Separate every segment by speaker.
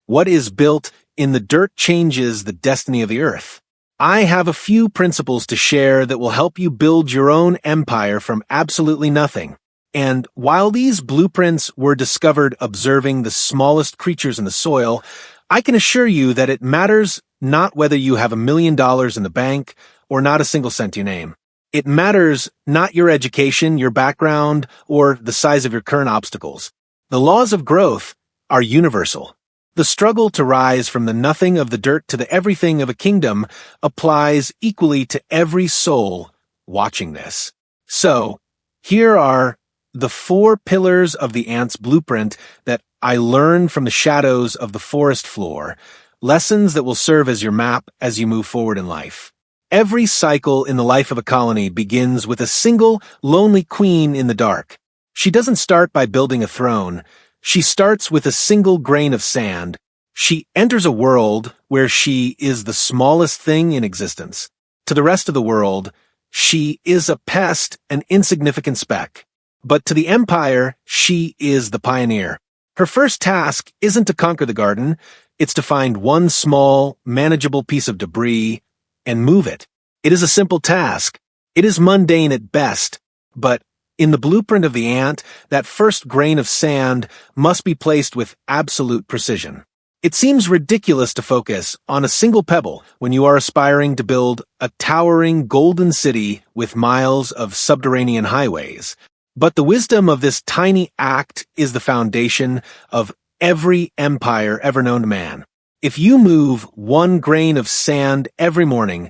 Speaker 1: What is built in the dirt changes the destiny of the earth. I have a few principles to share that will help you build your own empire from absolutely nothing. And while these blueprints were discovered observing the smallest creatures in the soil, I can assure you that it matters not whether you have $1 million in the bank or not a single cent to your name. It matters not your education, your background, or the size of your current obstacles. The laws of growth are universal. The struggle to rise from the nothing of the dirt to the everything of a kingdom applies equally to every soul watching this. So, here are the 4 pillars of the ant's blueprint that I learned from the shadows of the forest floor, lessons that will serve as your map as you move forward in life. Every cycle in the life of a colony begins with a single, lonely queen in the dark. She doesn't start by building a throne. She starts with a single grain of sand. She enters a world where she is the smallest thing in existence. To the rest of the world, she is a pest, an insignificant speck. But to the empire, she is the pioneer. Her first task isn't to conquer the garden, it's to find one small, manageable piece of debris and move it. It is a simple task. It is mundane at best, but in the blueprint of the ant, that first grain of sand must be placed with absolute precision. It seems ridiculous to focus on a single pebble when you are aspiring to build a towering golden city with miles of subterranean highways. But the wisdom of this tiny act is the foundation of every empire ever known to man. If you move one grain of sand every morning,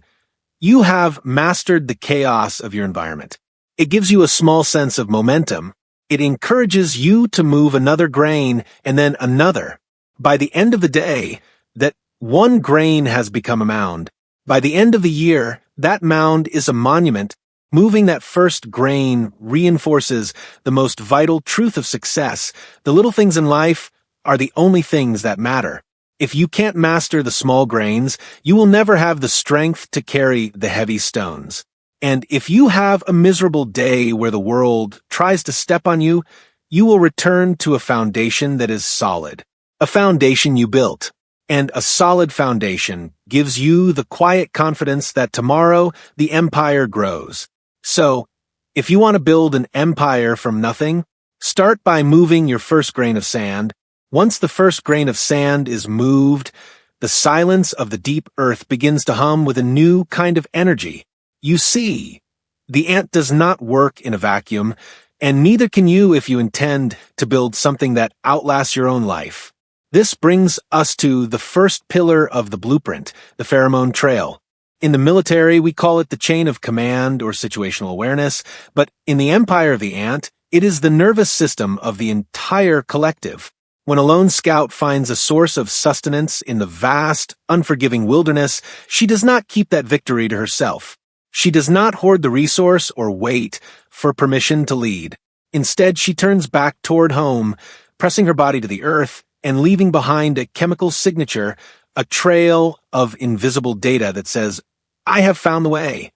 Speaker 1: you have mastered the chaos of your environment. It gives you a small sense of momentum. It encourages you to move another grain and then another. By the end of the day, that one grain has become a mound. By the end of the year, that mound is a monument. Moving that first grain reinforces the most vital truth of success. The little things in life are the only things that matter. If you can't master the small grains, you will never have the strength to carry the heavy stones. And if you have a miserable day where the world tries to step on you, you will return to a foundation that is solid. A foundation you built. And a solid foundation gives you the quiet confidence that tomorrow the empire grows. So, if you want to build an empire from nothing, start by moving your first grain of sand. Once the first grain of sand is moved, the silence of the deep earth begins to hum with a new kind of energy. You see, the ant does not work in a vacuum, and neither can you if you intend to build something that outlasts your own life. This brings us to the first pillar of the blueprint, the pheromone trail. In the military, we call it the chain of command or situational awareness, but in the empire of the ant, it is the nervous system of the entire collective. When a lone scout finds a source of sustenance in the vast, unforgiving wilderness, she does not keep that victory to herself. She does not hoard the resource or wait for permission to lead. Instead, she turns back toward home, pressing her body to the earth and leaving behind a chemical signature, a trail of invisible data that says, "I have found the way."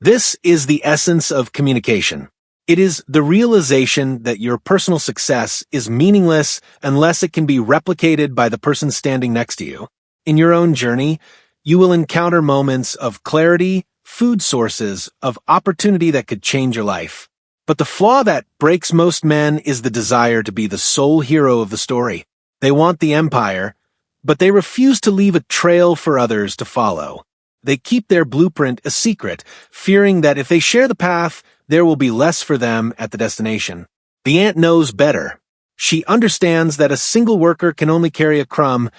Speaker 1: This is the essence of communication. It is the realization that your personal success is meaningless unless it can be replicated by the person standing next to you. In your own journey, you will encounter moments of clarity, food sources, of opportunity that could change your life. But the flaw that breaks most men is the desire to be the sole hero of the story. They want the empire, but they refuse to leave a trail for others to follow. They keep their blueprint a secret, fearing that if they share the path, there will be less for them at the destination. The ant knows better. She understands that a single worker can only carry a crumb,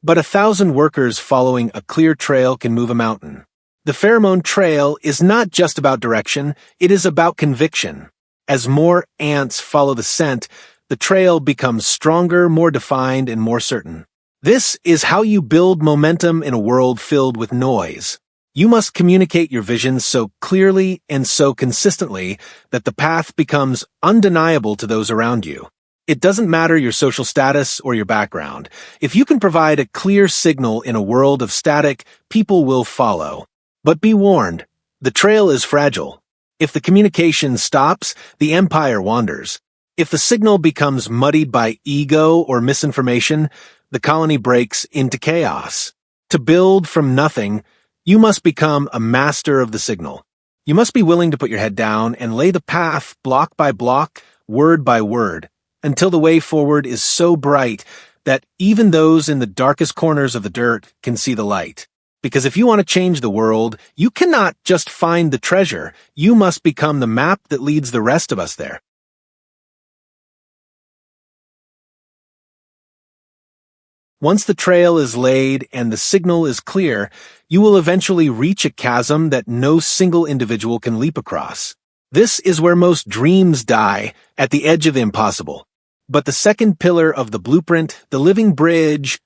Speaker 1: but 1,000 workers following a clear trail can move a mountain. The pheromone trail is not just about direction, it is about conviction. As more ants follow the scent, the trail becomes stronger, more defined, and more certain. This is how you build momentum in a world filled with noise. You must communicate your vision so clearly and so consistently that the path becomes undeniable to those around you. It doesn't matter your social status or your background. If you can provide a clear signal in a world of static, people will follow. But be warned, the trail is fragile. If the communication stops, the empire wanders. If the signal becomes muddied by ego or misinformation, the colony breaks into chaos. To build from nothing, you must become a master of the signal. You must be willing to put your head down and lay the path block by block, word by word, until the way forward is so bright that even those in the darkest corners of the dirt can see the light. Because if you want to change the world, you cannot just find the treasure. You must become the map that leads the rest of us there. Once the trail is laid and the signal is clear, you will eventually reach a chasm that no single individual can leap across. This is where most dreams die, at the edge of the impossible. But the second pillar of the blueprint, the living bridge,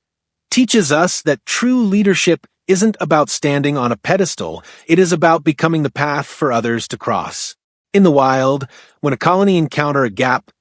Speaker 1: teaches us that true leadership isn't about standing on a pedestal, it is about becoming the path for others to cross. In the wild, when a colony encounter a gap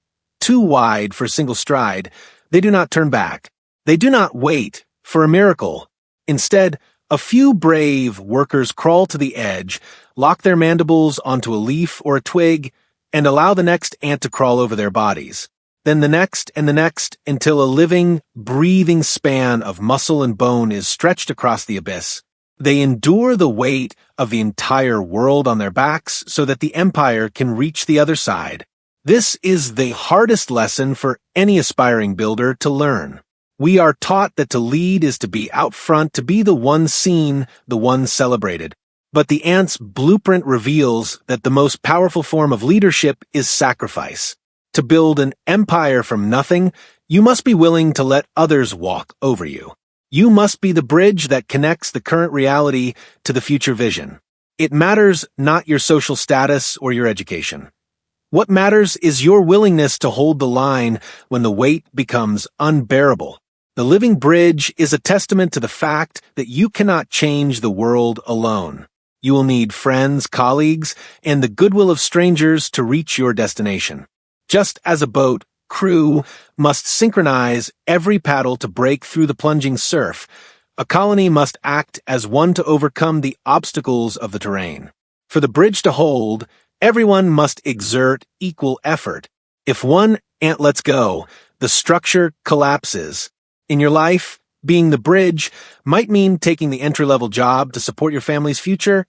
Speaker 1: too wide for a single stride, they do not turn back. They do not wait for a miracle. Instead, a few brave workers crawl to the edge, lock their mandibles onto a leaf or a twig, and allow the next ant to crawl over their bodies. Then the next and the next, until a living, breathing span of muscle and bone is stretched across the abyss. They endure the weight of the entire world on their backs so that the empire can reach the other side. This is the hardest lesson for any aspiring builder to learn. We are taught that to lead is to be out front, to be the one seen, the one celebrated. But the ant's blueprint reveals that the most powerful form of leadership is sacrifice. To build an empire from nothing, you must be willing to let others walk over you. You must be the bridge that connects the current reality to the future vision. It matters not your social status or your education. What matters is your willingness to hold the line when the weight becomes unbearable. The living bridge is a testament to the fact that you cannot change the world alone. You will need friends, colleagues, and the goodwill of strangers to reach your destination. Just as a boat crew must synchronize every paddle to break through the plunging surf, a colony must act as one to overcome the obstacles of the terrain. For the bridge to hold, everyone must exert equal effort. If one ant lets go, the structure collapses. In your life, being the bridge might mean taking the entry-level job to support your family's future,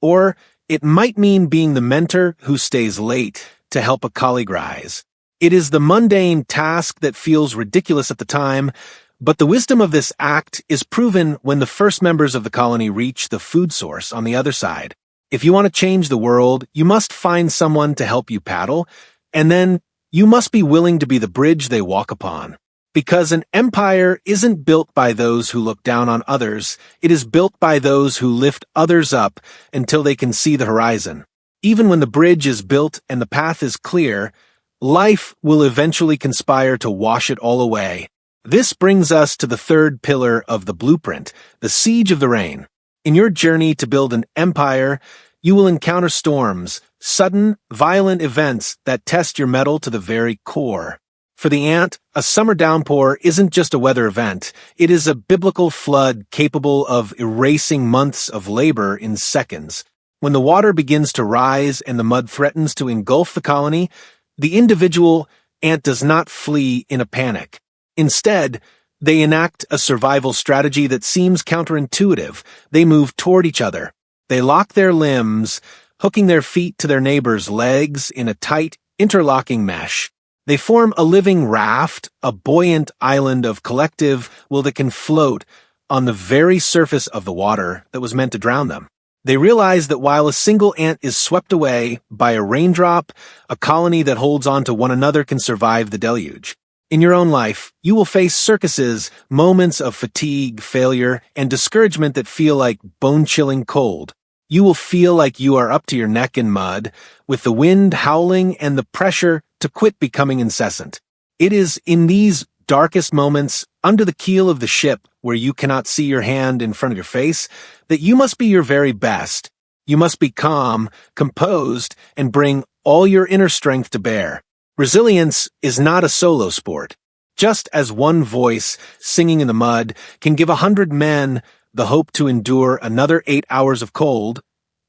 Speaker 1: or it might mean being the mentor who stays late to help a colleague rise. It is the mundane task that feels ridiculous at the time, but the wisdom of this act is proven when the first members of the colony reach the food source on the other side. If you want to change the world, you must find someone to help you paddle, and then you must be willing to be the bridge they walk upon. Because an empire isn't built by those who look down on others, it is built by those who lift others up until they can see the horizon. Even when the bridge is built and the path is clear, life will eventually conspire to wash it all away. This brings us to the third pillar of the blueprint, the siege of the rain. In your journey to build an empire, you will encounter storms, sudden, violent events that test your mettle to the very core. For the ant, a summer downpour isn't just a weather event, it is a biblical flood capable of erasing months of labor in seconds. When the water begins to rise and the mud threatens to engulf the colony, the individual ant does not flee in a panic. Instead, they enact a survival strategy that seems counterintuitive. They move toward each other. They lock their limbs, hooking their feet to their neighbors' legs in a tight, interlocking mesh. They form a living raft, a buoyant island of collective will that can float on the very surface of the water that was meant to drown them. They realize that while a single ant is swept away by a raindrop, a colony that holds on to one another can survive the deluge. In your own life, you will face circuses, moments of fatigue, failure, and discouragement that feel like bone-chilling cold. You will feel like you are up to your neck in mud, with the wind howling and the pressure to quit becoming incessant. It is in these darkest moments, under the keel of the ship, where you cannot see your hand in front of your face, that you must be your very best. You must be calm, composed, and bring all your inner strength to bear. Resilience is not a solo sport. Just as one voice, singing in the mud, can give 100 men the hope to endure another 8 hours of cold,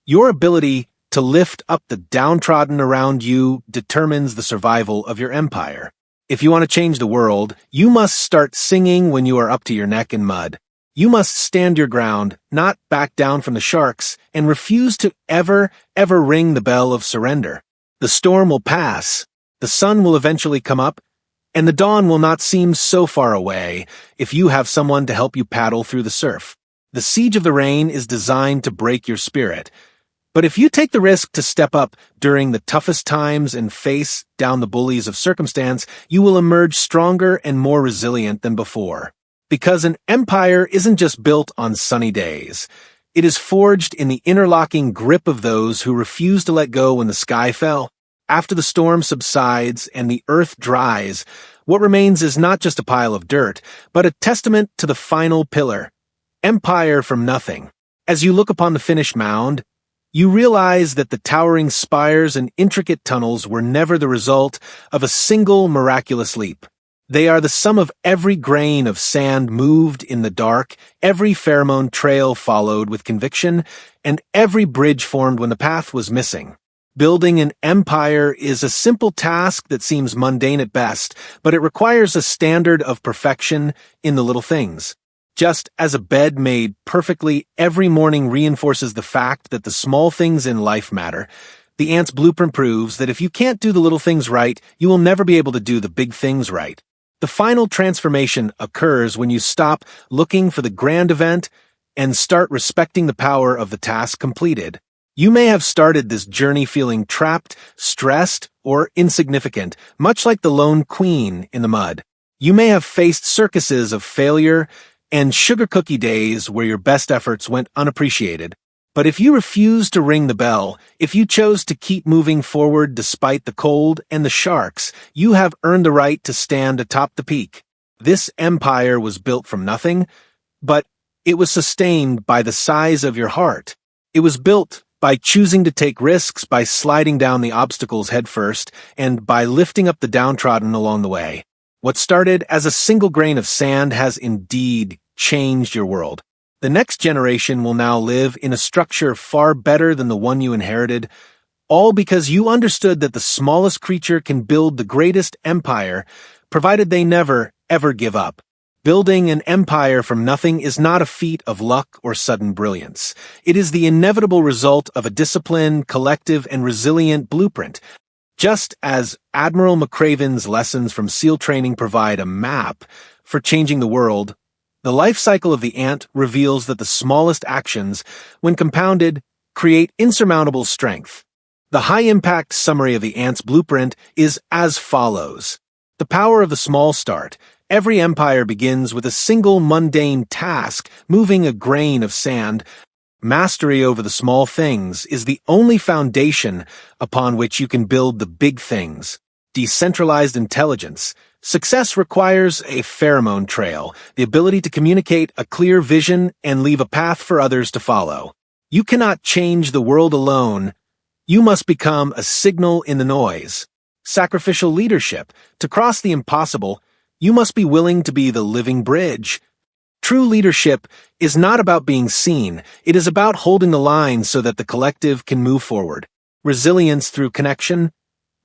Speaker 1: your ability to lift up the downtrodden around you determines the survival of your empire. If you want to change the world, you must start singing when you are up to your neck in mud. You must stand your ground, not back down from the sharks, and refuse to ever ring the bell of surrender. The storm will pass, the sun will eventually come up, and the dawn will not seem so far away if you have someone to help you paddle through the surf. The siege of the rain is designed to break your spirit. But if you take the risk to step up during the toughest times and face down the bullies of circumstance, you will emerge stronger and more resilient than before. Because an empire isn't just built on sunny days. It is forged in the interlocking grip of those who refuse to let go when the sky fell. After the storm subsides and the earth dries, what remains is not just a pile of dirt, but a testament to the final pillar. Empire from nothing. As you look upon the finished mound, you realize that the towering spires and intricate tunnels were never the result of a single miraculous leap. They are the sum of every grain of sand moved in the dark, every pheromone trail followed with conviction, and every bridge formed when the path was missing. Building an empire is a simple task that seems mundane at best, but it requires a standard of perfection in the little things. Just as a bed made perfectly every morning reinforces the fact that the small things in life matter, the ant's blueprint proves that if you can't do the little things right, you will never be able to do the big things right. The final transformation occurs when you stop looking for the grand event and start respecting the power of the task completed. You may have started this journey feeling trapped, stressed, or insignificant, much like the lone queen in the mud. You may have faced circuses of failure and sugar cookie days where your best efforts went unappreciated. But if you refuse to ring the bell, if you chose to keep moving forward despite the cold and the sharks, you have earned the right to stand atop the peak. This empire was built from nothing, but it was sustained by the size of your heart. It was built by choosing to take risks, by sliding down the obstacles headfirst, and by lifting up the downtrodden along the way. What started as a single grain of sand has indeed changed your world. The next generation will now live in a structure far better than the one you inherited, all because you understood that the smallest creature can build the greatest empire, provided they never, ever give up. Building an empire from nothing is not a feat of luck or sudden brilliance. It is the inevitable result of a disciplined, collective, and resilient blueprint. Just as Admiral McCraven's lessons from SEAL training provide a map for changing the world, the life cycle of the ant reveals that the smallest actions, when compounded, create insurmountable strength. The high-impact summary of the ant's blueprint is as follows. The power of the small start. Every empire begins with a single mundane task, moving a grain of sand. Mastery over the small things is the only foundation upon which you can build the big things. Decentralized intelligence. Success requires a pheromone trail, the ability to communicate a clear vision and leave a path for others to follow. You cannot change the world alone. You must become a signal in the noise. Sacrificial leadership. To cross the impossible, you must be willing to be the living bridge. True leadership is not about being seen. It is about holding the line so that the collective can move forward. Resilience through connection.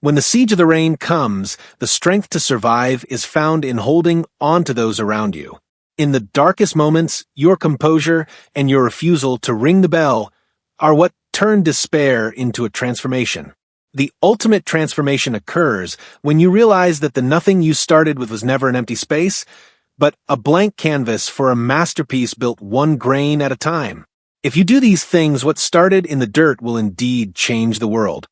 Speaker 1: When the siege of the rain comes, the strength to survive is found in holding on to those around you. In the darkest moments, your composure and your refusal to ring the bell are what turn despair into a transformation. The ultimate transformation occurs when you realize that the nothing you started with was never an empty space, but a blank canvas for a masterpiece built one grain at a time. If you do these things, what started in the dirt will indeed change the world.